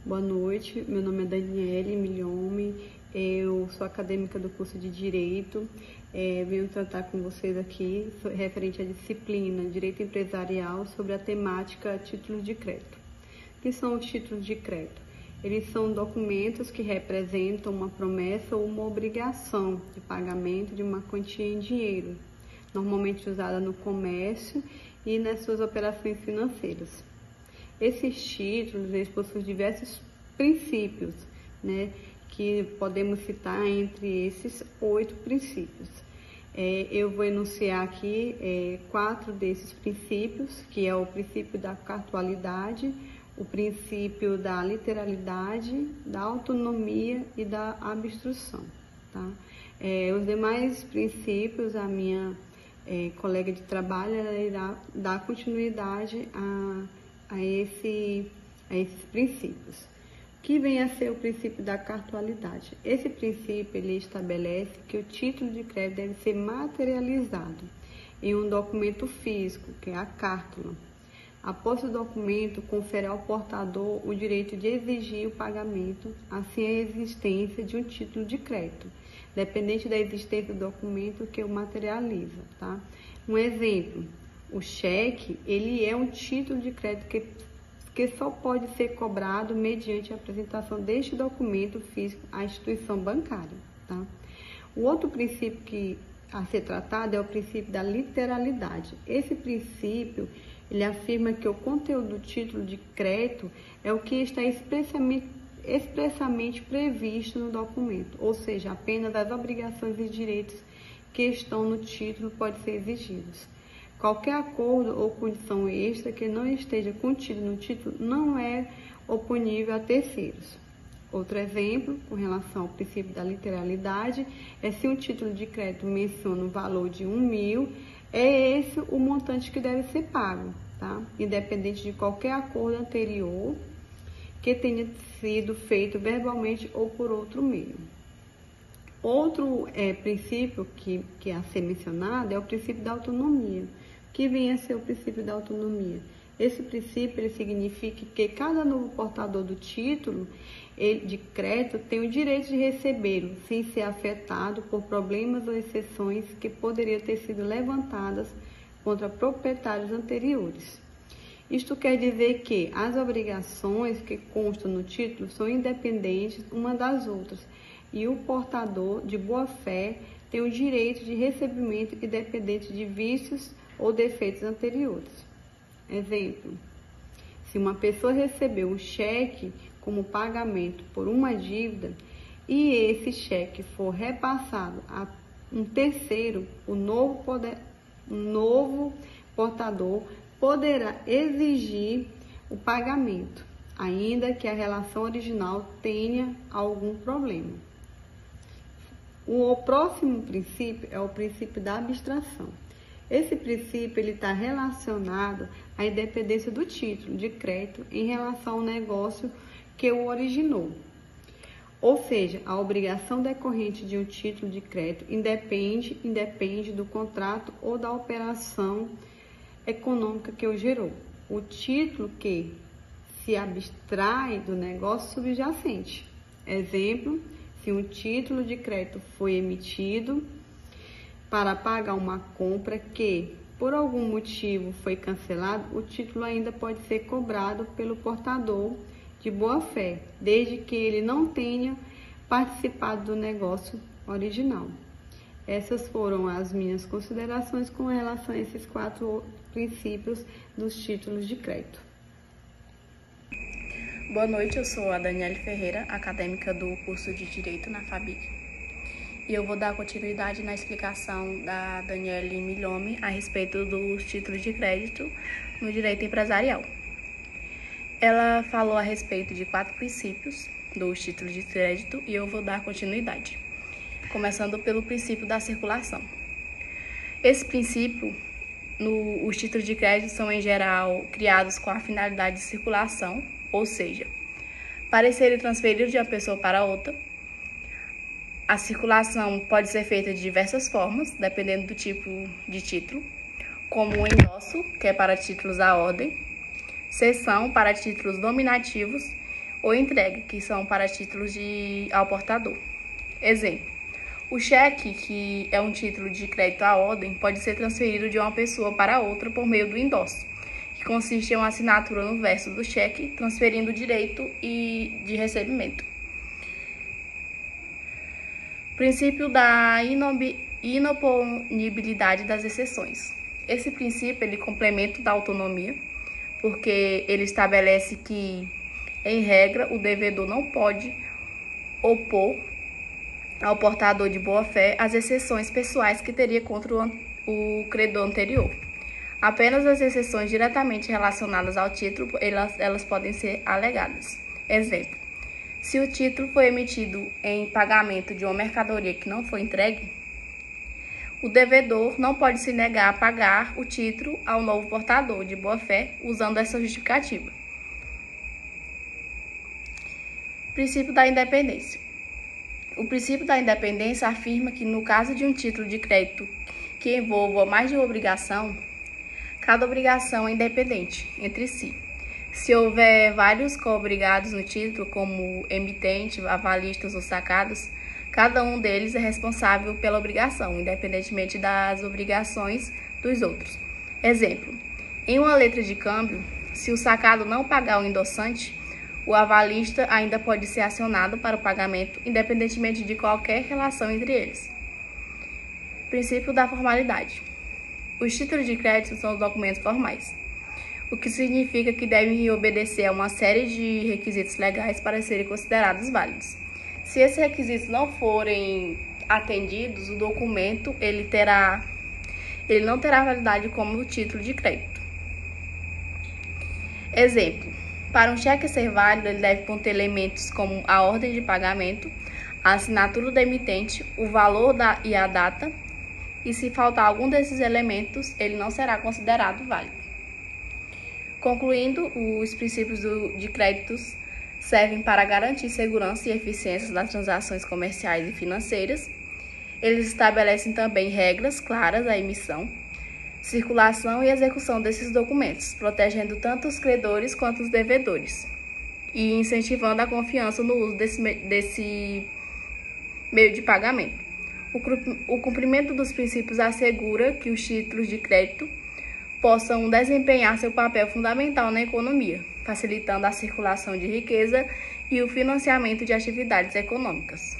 Boa noite, meu nome é Daniele Milhome, eu sou acadêmica do curso de Direito, venho tratar com vocês aqui referente à disciplina Direito Empresarial sobre a temática títulos de crédito. O que são os títulos de crédito? Eles são documentos que representam uma promessa ou uma obrigação de pagamento de uma quantia em dinheiro, normalmente usada no comércio e nas suas operações financeiras. Esses títulos, eles possuem diversos princípios, né, que podemos citar entre esses 8 princípios. Eu vou enunciar aqui 4 desses princípios, que é o princípio da cartualidade, o princípio da literalidade, da autonomia e da abstrução, tá? Os demais princípios, a minha colega de trabalho, ela irá dar continuidade a esses princípios. O que vem a ser o princípio da cartualidade? Esse princípio, ele estabelece que o título de crédito deve ser materializado em um documento físico, que é a cártula. Após o documento, confere ao portador o direito de exigir o pagamento, assim a existência de um título de crédito, dependente da existência do documento que o materializa, tá? Um exemplo: o cheque, ele é um título de crédito que só pode ser cobrado mediante a apresentação deste documento físico à instituição bancária, tá? O outro princípio a ser tratado é o princípio da literalidade. Esse princípio, ele afirma que o conteúdo do título de crédito é o que está expressamente previsto no documento, ou seja, apenas as obrigações e direitos que estão no título podem ser exigidos. Qualquer acordo ou condição extra que não esteja contido no título não é oponível a terceiros. Outro exemplo, com relação ao princípio da literalidade, é se um título de crédito menciona o valor de 1.000, é esse o montante que deve ser pago, tá? Independente de qualquer acordo anterior que tenha sido feito verbalmente ou por outro meio. Outro princípio que é a ser mencionado é o princípio da autonomia. Que vem a ser o princípio da autonomia? Esse princípio, ele significa que cada novo portador do título de crédito tem o direito de recebê-lo, sem ser afetado por problemas ou exceções que poderiam ter sido levantadas contra proprietários anteriores. Isto quer dizer que as obrigações que constam no título são independentes uma das outras e o portador de boa-fé tem o direito de recebimento independente de vícios ou defeitos anteriores. Exemplo: se uma pessoa recebeu um cheque como pagamento por uma dívida e esse cheque for repassado a um terceiro, o novo portador poderá exigir o pagamento, ainda que a relação original tenha algum problema. O próximo princípio é o princípio da abstração. Esse princípio está relacionado à independência do título de crédito em relação ao negócio que o originou. Ou seja, a obrigação decorrente de um título de crédito independe do contrato ou da operação econômica que o gerou. O título que se abstrai do negócio subjacente. Exemplo: se um título de crédito foi emitido para pagar uma compra que, por algum motivo, foi cancelado, o título ainda pode ser cobrado pelo portador de boa-fé, desde que ele não tenha participado do negócio original. Essas foram as minhas considerações com relação a esses 4 princípios dos títulos de crédito. Boa noite, eu sou a Daniele Ferreira, acadêmica do curso de Direito na FABIC. E eu vou dar continuidade na explicação da Daniele Milhome a respeito dos títulos de crédito no direito empresarial. Ela falou a respeito de 4 princípios dos títulos de crédito e eu vou dar continuidade, começando pelo princípio da circulação. Esse princípio, os títulos de crédito são, em geral, criados com a finalidade de circulação, ou seja, para serem transferidos de uma pessoa para outra. A circulação pode ser feita de diversas formas, dependendo do tipo de título, como o endosso, que é para títulos à ordem, cessão para títulos dominativos, ou entregue, que são para títulos ao portador. Exemplo: o cheque, que é um título de crédito à ordem, pode ser transferido de uma pessoa para outra por meio do endosso, que consiste em uma assinatura no verso do cheque, transferindo o direito de recebimento. Princípio da inoponibilidade das exceções. Esse princípio ele complementa o da autonomia, porque ele estabelece que, em regra, o devedor não pode opor ao portador de boa-fé as exceções pessoais que teria contra o credor anterior. Apenas as exceções diretamente relacionadas ao título, elas podem ser alegadas. Exemplo: se o título foi emitido em pagamento de uma mercadoria que não foi entregue, o devedor não pode se negar a pagar o título ao novo portador de boa-fé usando essa justificativa. Princípio da independência. O princípio da independência afirma que, no caso de um título de crédito que envolva mais de uma obrigação, cada obrigação é independente entre si. Se houver vários co-obrigados no título, como emitente, avalistas ou sacados, cada um deles é responsável pela obrigação, independentemente das obrigações dos outros. Exemplo: em uma letra de câmbio, se o sacado não pagar o endossante, o avalista ainda pode ser acionado para o pagamento, independentemente de qualquer relação entre eles. Princípio da formalidade. Os títulos de crédito são os documentos formais, o que significa que devem obedecer a uma série de requisitos legais para serem considerados válidos. Se esses requisitos não forem atendidos, o documento ele não terá validade como título de crédito. Exemplo: para um cheque ser válido, ele deve conter elementos como a ordem de pagamento, a assinatura do emitente, o valor e a data, e se faltar algum desses elementos, ele não será considerado válido. Concluindo, os princípios de créditos servem para garantir segurança e eficiência das transações comerciais e financeiras. Eles estabelecem também regras claras à emissão, circulação e execução desses documentos, protegendo tanto os credores quanto os devedores e incentivando a confiança no uso desse meio de pagamento. O cumprimento dos princípios assegura que os títulos de crédito possam desempenhar seu papel fundamental na economia, facilitando a circulação de riqueza e o financiamento de atividades econômicas.